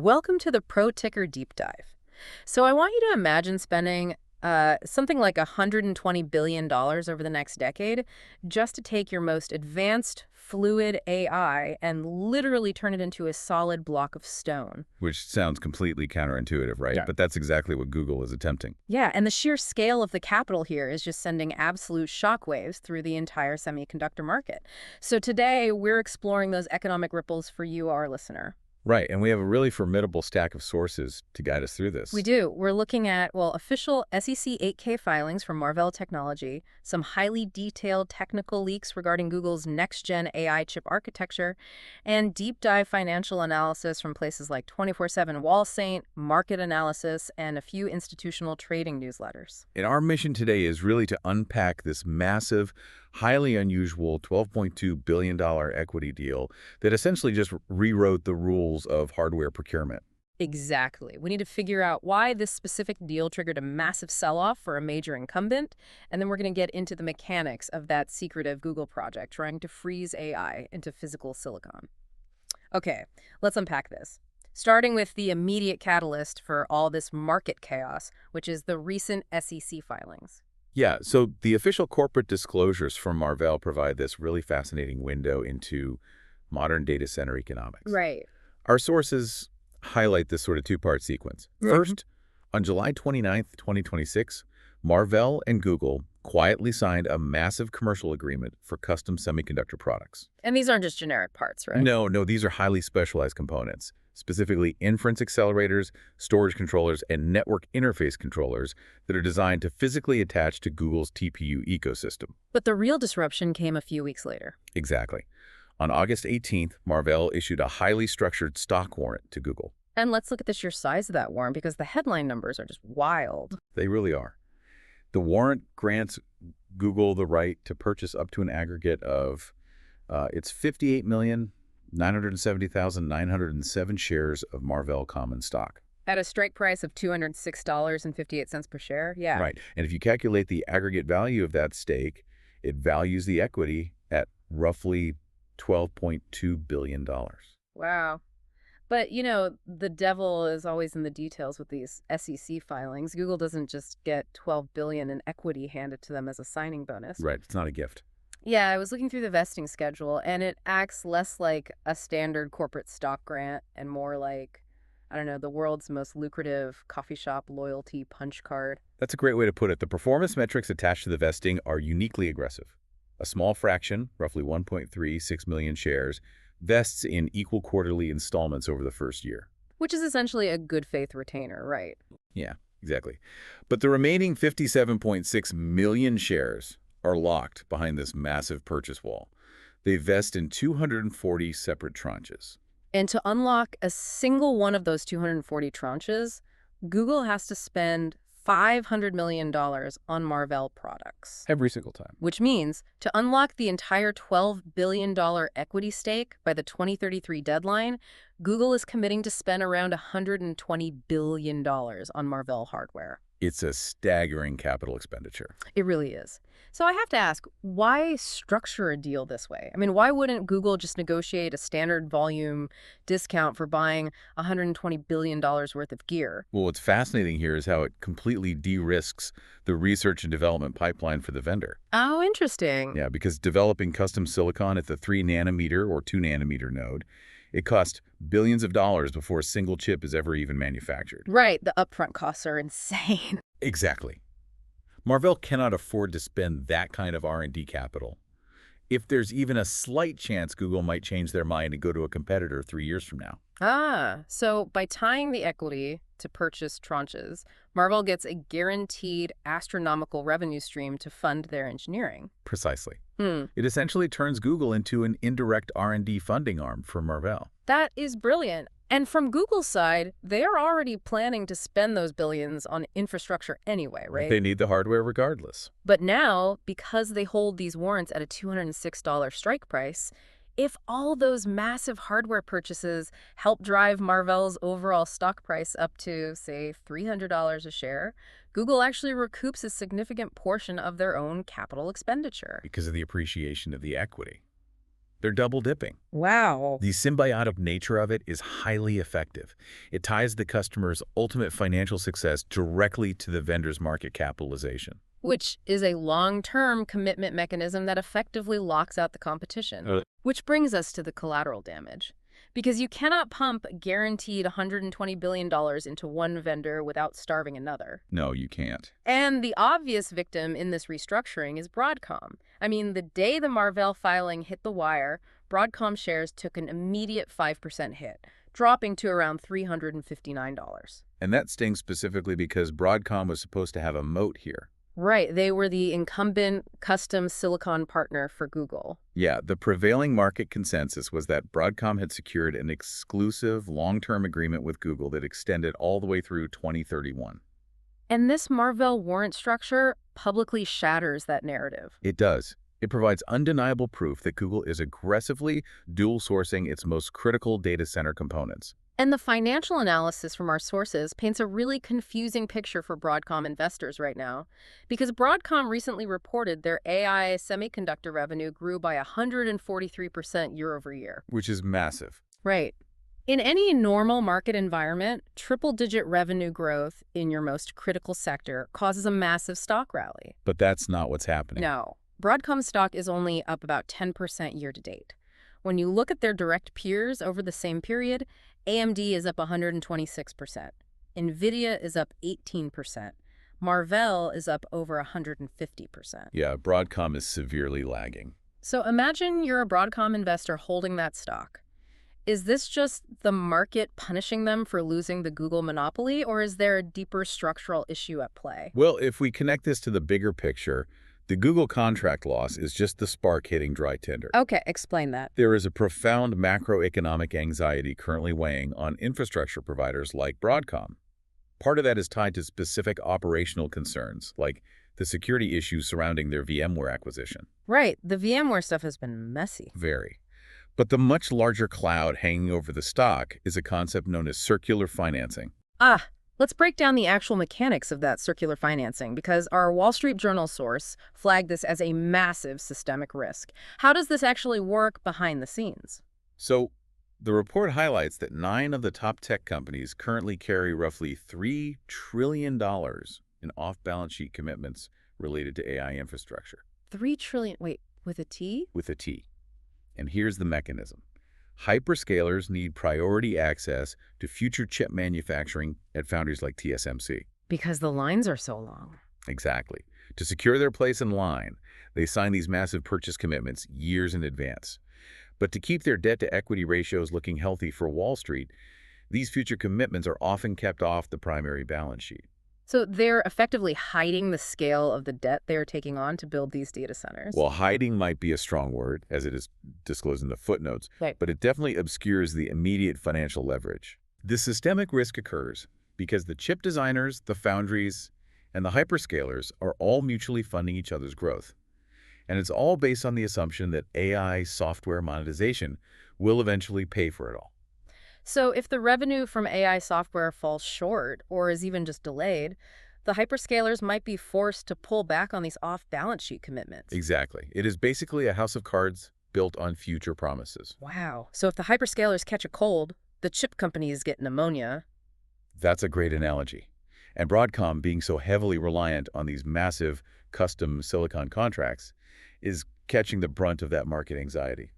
Welcome to the Pro Ticker Deep Dive. So I want you to imagine spending something like $120 billion over the next decade just to take your most advanced fluid AI and literally turn it into a solid block of stone. Which sounds completely counterintuitive, right? Yeah. But that's exactly what Google is attempting. Yeah, and the sheer scale of the capital here is just sending absolute shockwaves through the entire semiconductor market. So today, we're exploring those economic ripples for you, our listener. Right, and we have a really formidable stack of sources to guide us through this. We do. We're looking at, well, official SEC 8K filings from Marvell Technology, some highly detailed technical leaks regarding Google's next-gen AI chip architecture, and deep dive financial analysis from places like 24/7 Wall Street, Market Analysis, and a few institutional trading newsletters. And our mission today is really to unpack this massive, highly unusual $12.2 billion equity deal that essentially just rewrote the rules of hardware procurement. Exactly. We need to figure out why this specific deal triggered a massive sell-off for a major incumbent, and then we're going to get into the mechanics of that secretive Google project trying to freeze AI into physical silicon. Okay, let's unpack this. Starting with the immediate catalyst for all this market chaos, which is the recent SEC filings. Yeah, so the official corporate disclosures from Marvell provide this really fascinating window into modern data center economics. Right. Our sources highlight this sort of two-part sequence. First, on July 29th, 2026, Marvell and Google quietly signed a massive commercial agreement for custom semiconductor products. And these aren't just generic parts, right? No, these are highly specialized components, specifically inference accelerators, storage controllers, and network interface controllers that are designed to physically attach to Google's TPU ecosystem. But the real disruption came a few weeks later. Exactly. On August 18th, Marvell issued a highly structured stock warrant to Google. And let's look at the sheer size of that warrant because the headline numbers are just wild. They really are. The warrant grants Google the right to purchase up to an aggregate of it's 58,970,907 shares of Marvell common stock. At a strike price of $206.58 per share? Yeah. Right. And if you calculate the aggregate value of that stake, it values the equity at roughly $12.2 billion. Wow. But, you know, the devil is always in the details with these SEC filings. Google doesn't just get $12 billion in equity handed to them as a signing bonus. Right. It's not a gift. Yeah, I was looking through the vesting schedule, and it acts less like a standard corporate stock grant and more like, I don't know, the world's most lucrative coffee shop loyalty punch card. That's a great way to put it. The performance metrics attached to the vesting are uniquely aggressive. A small fraction, roughly 1.36 million shares, vests in equal quarterly installments over the first year. Which is essentially a good faith retainer, right? Yeah, exactly. But the remaining 57.6 million shares are locked behind this massive purchase wall. They vest in 240 separate tranches. And to unlock a single one of those 240 tranches, Google has to spend $500 million on Marvell products. Every single time. Which means to unlock the entire $12 billion equity stake by the 2033 deadline, Google is committing to spend around $120 billion on Marvell hardware. It's a staggering capital expenditure. It really is. So I have to ask, why structure a deal this way? I mean, why wouldn't Google just negotiate a standard volume discount for buying $120 billion worth of gear? Well, what's fascinating here is how it completely de-risks the research and development pipeline for the vendor. Oh, interesting. Yeah, because developing custom silicon at the 3-nanometer or 2-nanometer node, it costs billions of dollars before a single chip is ever even manufactured. Right, the upfront costs are insane. Exactly. Marvell cannot afford to spend that kind of R&D capital. If there's even a slight chance Google might change their mind and go to a competitor 3 years from now. Ah, so by tying the equity to purchase tranches, Marvell gets a guaranteed astronomical revenue stream to fund their engineering. Precisely. It essentially turns Google into an indirect R&D funding arm for Marvell. That is brilliant. And from Google's side, they are already planning to spend those billions on infrastructure anyway, right? They need the hardware regardless. But now, because they hold these warrants at a $206 strike price, if all those massive hardware purchases help drive Marvell's overall stock price up to, say, $300 a share, Google actually recoups a significant portion of their own capital expenditure. Because of the appreciation of the equity. They're double dipping. Wow. The symbiotic nature of it is highly effective. It ties the customer's ultimate financial success directly to the vendor's market capitalization. Which is a long-term commitment mechanism that effectively locks out the competition. Which brings us to the collateral damage. Because you cannot pump guaranteed $120 billion into one vendor without starving another. No, you can't. And the obvious victim in this restructuring is Broadcom. I mean, the day the Marvell filing hit the wire, Broadcom shares took an immediate 5% hit, dropping to around $359. And that stings specifically because Broadcom was supposed to have a moat here. Right, they were the incumbent custom silicon partner for Google. Yeah, the prevailing market consensus was that Broadcom had secured an exclusive long-term agreement with Google that extended all the way through 2031. And this Marvell warrant structure publicly shatters that narrative. It does. It provides undeniable proof that Google is aggressively dual-sourcing its most critical data center components. And the financial analysis from our sources paints a really confusing picture for Broadcom investors right now, because Broadcom recently reported their AI semiconductor revenue grew by 143% year over year. Which is massive. Right. In any normal market environment, triple-digit revenue growth in your most critical sector causes a massive stock rally. But that's not what's happening. No. Broadcom stock is only up about 10% year to date. When you look at their direct peers over the same period, AMD is up 126%. NVIDIA is up 18%. Marvell is up over 150%. Yeah, Broadcom is severely lagging. So imagine you're a Broadcom investor holding that stock. Is this just the market punishing them for losing the Google monopoly, or is there a deeper structural issue at play? Well, if we connect this to the bigger picture, the Google contract loss is just the spark hitting dry tinder. Okay, explain that. There is a profound macroeconomic anxiety currently weighing on infrastructure providers like Broadcom. Part of that is tied to specific operational concerns, like the security issues surrounding their VMware acquisition. Right, the VMware stuff has been messy. Very. But the much larger cloud hanging over the stock is a concept known as circular financing. Let's break down the actual mechanics of that circular financing, because our Wall Street Journal source flagged this as a massive systemic risk. How does this actually work behind the scenes? So, the report highlights that 9 of the top tech companies currently carry roughly $3 trillion in off-balance sheet commitments related to AI infrastructure. 3 trillion, wait, with a T? With a T. And here's the mechanism. Hyperscalers need priority access to future chip manufacturing at foundries like TSMC. Because the lines are so long. Exactly. To secure their place in line, they sign these massive purchase commitments years in advance. But to keep their debt-to-equity ratios looking healthy for Wall Street, these future commitments are often kept off the primary balance sheet. So they're effectively hiding the scale of the debt they're taking on to build these data centers. Well, hiding might be a strong word, as it is disclosed in the footnotes, Right. but it definitely obscures the immediate financial leverage. This systemic risk occurs because the chip designers, the foundries, and the hyperscalers are all mutually funding each other's growth. And it's all based on the assumption that AI software monetization will eventually pay for it all. So if the revenue from AI software falls short or is even just delayed, the hyperscalers might be forced to pull back on these off-balance sheet commitments. Exactly. It is basically a house of cards built on future promises. Wow. So if the hyperscalers catch a cold, the chip companies get pneumonia. That's a great analogy. And Broadcom, being so heavily reliant on these massive custom silicon contracts, is catching the brunt of that market anxiety.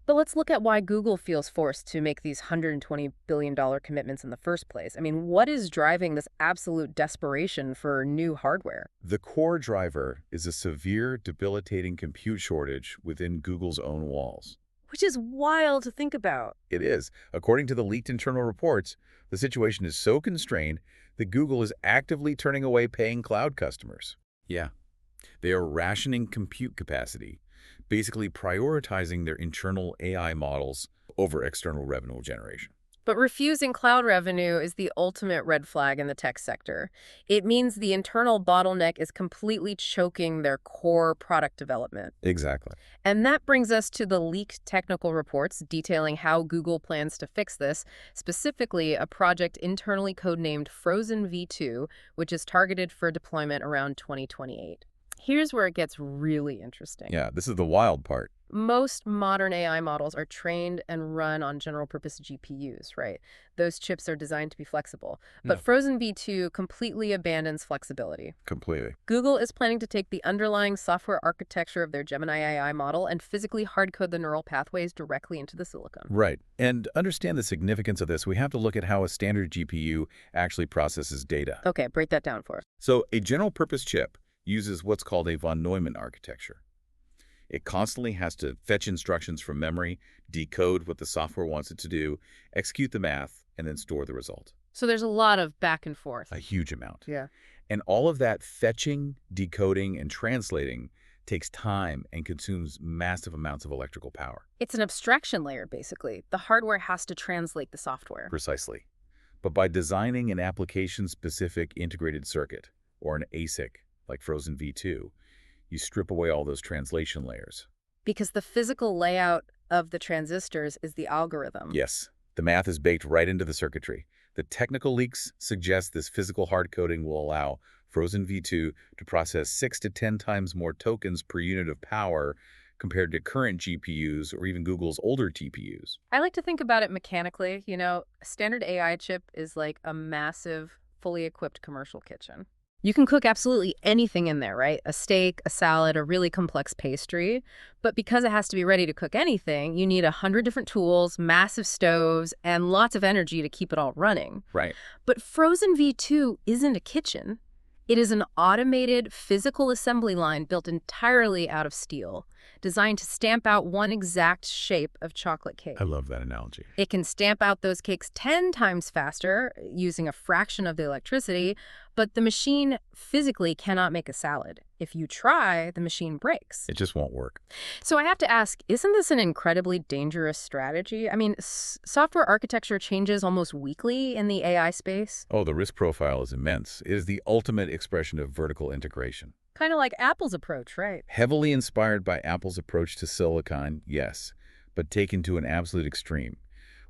But let's look at why Google feels forced to make these $120 billion commitments in the first place. I mean, what is driving this absolute desperation for new hardware? The core driver is a severe, debilitating compute shortage within Google's own walls. Which is wild to think about. It is. According to the leaked internal reports, the situation is so constrained that Google is actively turning away paying cloud customers. Yeah. They are rationing compute capacity, basically prioritizing their internal AI models over external revenue generation. But refusing cloud revenue is the ultimate red flag in the tech sector. It means the internal bottleneck is completely choking their core product development. Exactly. And that brings us to the leaked technical reports detailing how Google plans to fix this, specifically a project internally codenamed Frozen V2, which is targeted for deployment around 2028. Here's where it gets really interesting. Yeah, this is the wild part. Most modern AI models are trained and run on general-purpose GPUs, right? Those chips are designed to be flexible. But Yeah. Frozen V2 completely abandons flexibility. Completely. Google is planning to take the underlying software architecture of their Gemini AI model and physically hard-code the neural pathways directly into the silicon. Right. And to understand the significance of this, we have to look at how a standard GPU actually processes data. Okay, break that down for us. So a general-purpose chip uses what's called a von Neumann architecture. It constantly has to fetch instructions from memory, decode what the software wants it to do, execute the math, and then store the result. So there's a lot of back and forth. A huge amount. Yeah. And all of that fetching, decoding, and translating takes time and consumes massive amounts of electrical power. It's an abstraction layer, basically. The hardware has to translate the software. Precisely. But by designing an application-specific integrated circuit, or an ASIC, like Frozen V2, you strip away all those translation layers. Because the physical layout of the transistors is the algorithm. Yes, the math is baked right into the circuitry. The technical leaks suggest this physical hard coding will allow Frozen V2 to process 6 to 10 times more tokens per unit of power compared to current GPUs or even Google's older TPUs. I like to think about it mechanically. A standard AI chip is like a massive, fully equipped commercial kitchen. You can cook absolutely anything in there, right? A steak, a salad, a really complex pastry. But because it has to be ready to cook anything, you need 100 different tools, massive stoves, and lots of energy to keep it all running. Right. But Frozen V2 isn't a kitchen. It is an automated physical assembly line built entirely out of steel, designed to stamp out one exact shape of chocolate cake. I love that analogy. It can stamp out those cakes 10 times faster using a fraction of the electricity, but the machine physically cannot make a salad. If you try, the machine breaks. It just won't work. So I have to ask, isn't this an incredibly dangerous strategy? I mean, software architecture changes almost weekly in the AI space. Oh, the risk profile is immense. It is the ultimate expression of vertical integration. Kind of like Apple's approach, right? Heavily inspired by Apple's approach to silicon, yes, but taken to an absolute extreme.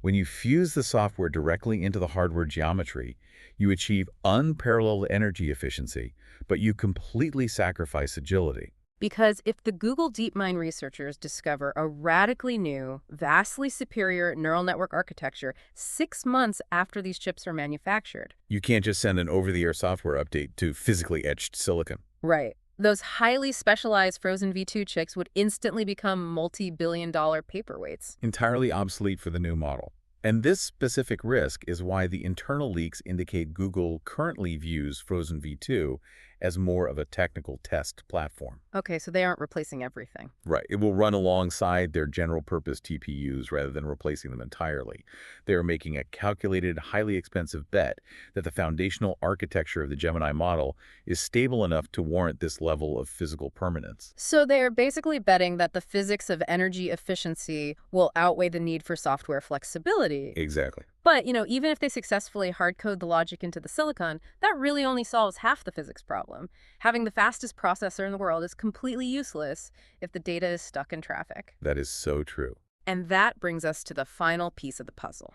When you fuse the software directly into the hardware geometry, you achieve unparalleled energy efficiency, but you completely sacrifice agility. Because if the Google DeepMind researchers discover a radically new, vastly superior neural network architecture 6 months after these chips are manufactured. You can't just send an over-the-air software update to physically etched silicon. Right. Those highly specialized Frozen V2 chips would instantly become multi-billion-dollar paperweights. Entirely obsolete for the new model. And this specific risk is why the internal leaks indicate Google currently views Frozen V2 as more of a technical test platform. Okay, so they aren't replacing everything. Right. It will run alongside their general-purpose TPUs rather than replacing them entirely. They are making a calculated, highly expensive bet that the foundational architecture of the Gemini model is stable enough to warrant this level of physical permanence. So they're basically betting that the physics of energy efficiency will outweigh the need for software flexibility. Exactly. But, even if they successfully hard-code the logic into the silicon, that really only solves half the physics problem. Having the fastest processor in the world is completely useless if the data is stuck in traffic. That is so true. And that brings us to the final piece of the puzzle.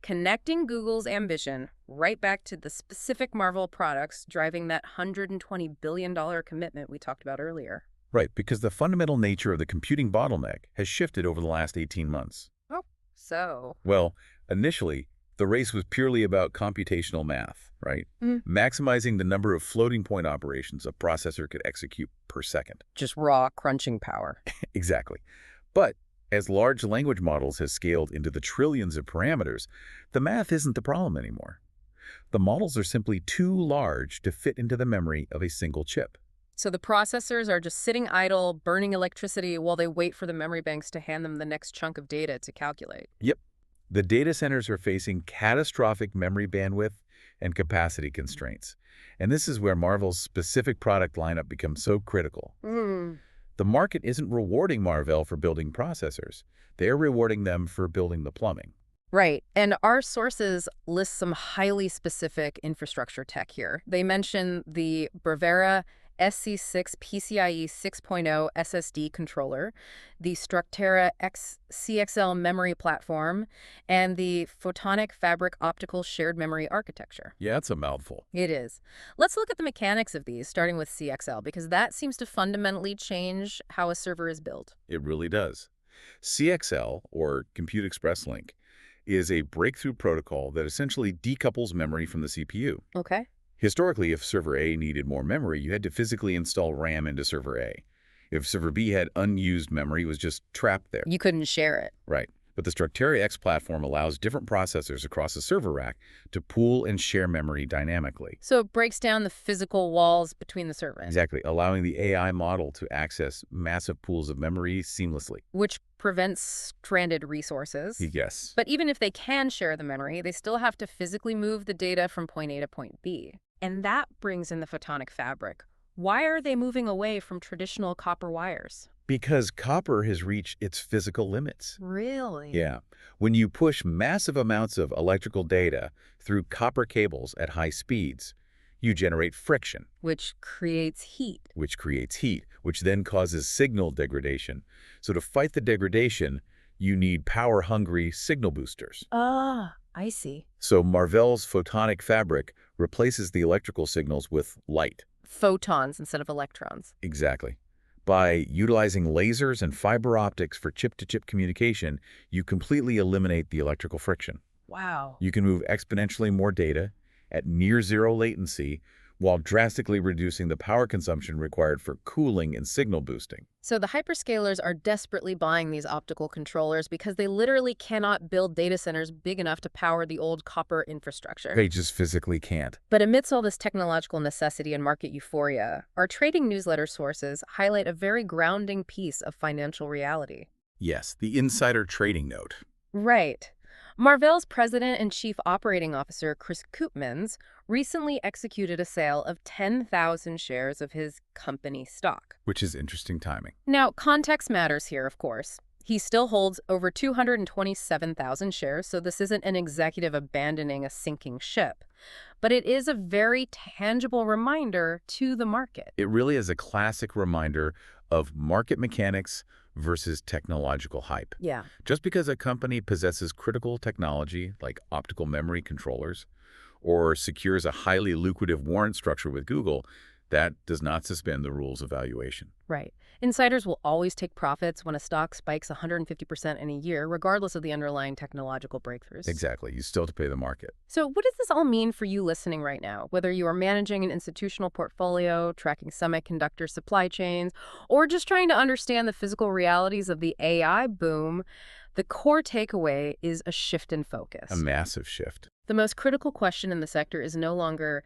Connecting Google's ambition right back to the specific Marvell products driving that $120 billion commitment we talked about earlier. Right, because the fundamental nature of the computing bottleneck has shifted over the last 18 months. Oh, so? Well, initially, the race was purely about computational math, right? Maximizing the number of floating point operations a processor could execute per second. Just raw crunching power. Exactly. But as large language models have scaled into the trillions of parameters, the math isn't the problem anymore. The models are simply too large to fit into the memory of a single chip. So the processors are just sitting idle, burning electricity while they wait for the memory banks to hand them the next chunk of data to calculate. Yep. The data centers are facing catastrophic memory bandwidth and capacity constraints. And this is where Marvell's specific product lineup becomes so critical. The market isn't rewarding Marvell for building processors. They're rewarding them for building the plumbing. Right. And our sources list some highly specific infrastructure tech here. They mention the Bravera SC6 PCIe 6.0 SSD controller, the Structera X CXL memory platform, and the Photonic Fabric optical shared memory architecture. Yeah, it's a mouthful. It is. Let's look at the mechanics of these, starting with CXL, because that seems to fundamentally change how a server is built. It really does. CXL, or Compute Express Link, is a breakthrough protocol that essentially decouples memory from the CPU. Okay. Historically, if server A needed more memory, you had to physically install RAM into server A. If server B had unused memory, it was just trapped there. You couldn't share it. Right. But the Structera X platform allows different processors across the server rack to pool and share memory dynamically. So it breaks down the physical walls between the servers. Exactly, allowing the AI model to access massive pools of memory seamlessly. Which prevents stranded resources. Yes. But even if they can share the memory, they still have to physically move the data from point A to point B. And that brings in the photonic fabric. Why are they moving away from traditional copper wires? Because copper has reached its physical limits. Really? Yeah. When you push massive amounts of electrical data through copper cables at high speeds, you generate friction, Which creates heat. which then causes signal degradation. So to fight the degradation, you need power-hungry signal boosters. Ah, I see. So Marvell's photonic fabric replaces the electrical signals with light. Photons instead of electrons. Exactly. By utilizing lasers and fiber optics for chip-to-chip communication, you completely eliminate the electrical friction. Wow. You can move exponentially more data at near zero latency while drastically reducing the power consumption required for cooling and signal boosting. So the hyperscalers are desperately buying these optical controllers because they literally cannot build data centers big enough to power the old copper infrastructure. They just physically can't. But amidst all this technological necessity and market euphoria, our trading newsletter sources highlight a very grounding piece of financial reality. Yes, the insider trading note. Right. Marvell's president and chief operating officer, Chris Koopmans, recently executed a sale of 10,000 shares of his company stock. Which is interesting timing. Now, context matters here, of course. He still holds over 227,000 shares, so this isn't an executive abandoning a sinking ship. But it is a very tangible reminder to the market. It really is a classic reminder of market mechanics versus technological hype. Yeah. Just because a company possesses critical technology like optical memory controllers or secures a highly lucrative warrant structure with Google, that does not suspend the rules of valuation. Right. Insiders will always take profits when a stock spikes 150% in a year, regardless of the underlying technological breakthroughs. Exactly. You still have to pay the market. So what does this all mean for you listening right now? Whether you are managing an institutional portfolio, tracking semiconductor supply chains, or just trying to understand the physical realities of the AI boom, the core takeaway is a shift in focus. A massive shift. The most critical question in the sector is no longer,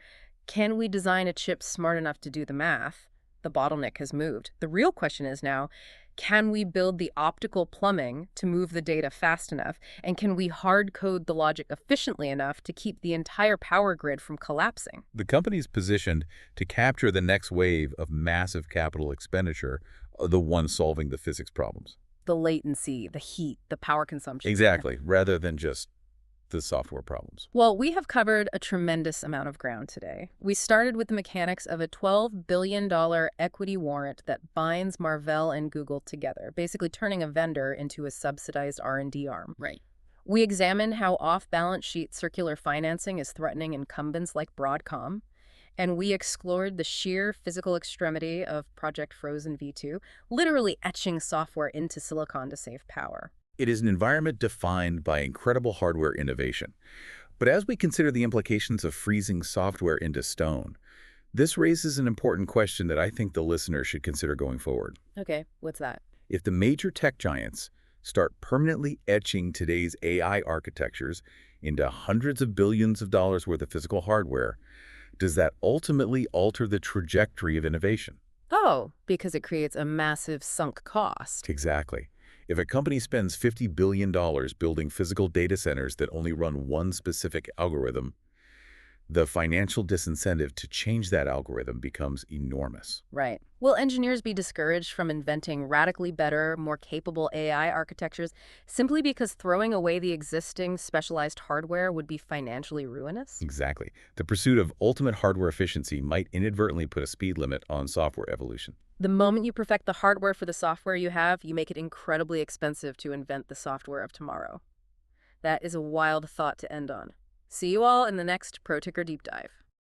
can we design a chip smart enough to do the math? The bottleneck has moved. The real question is now, can we build the optical plumbing to move the data fast enough? And can we hard code the logic efficiently enough to keep the entire power grid from collapsing? The company's positioned to capture the next wave of massive capital expenditure, the one solving the physics problems. The latency, the heat, the power consumption. Exactly, rather than just the software problems. Well, we have covered a tremendous amount of ground today. We started with the mechanics of a $12 billion equity warrant that binds Marvell and Google together, basically turning a vendor into a subsidized R&D arm. Right. We examined how off-balance sheet circular financing is threatening incumbents like Broadcom, and we explored the sheer physical extremity of Project Frozen V2, literally etching software into silicon to save power. It is an environment defined by incredible hardware innovation. But as we consider the implications of freezing software into stone, this raises an important question that I think the listener should consider going forward. Okay, what's that? If the major tech giants start permanently etching today's AI architectures into hundreds of billions of dollars worth of physical hardware, does that ultimately alter the trajectory of innovation? Oh, because it creates a massive sunk cost. Exactly. If a company spends $50 billion building physical data centers that only run one specific algorithm, the financial disincentive to change that algorithm becomes enormous. Right. Will engineers be discouraged from inventing radically better, more capable AI architectures simply because throwing away the existing specialized hardware would be financially ruinous? Exactly. The pursuit of ultimate hardware efficiency might inadvertently put a speed limit on software evolution. The moment you perfect the hardware for the software you have, you make it incredibly expensive to invent the software of tomorrow. That is a wild thought to end on. See you all in the next Pro Ticker Deep Dive.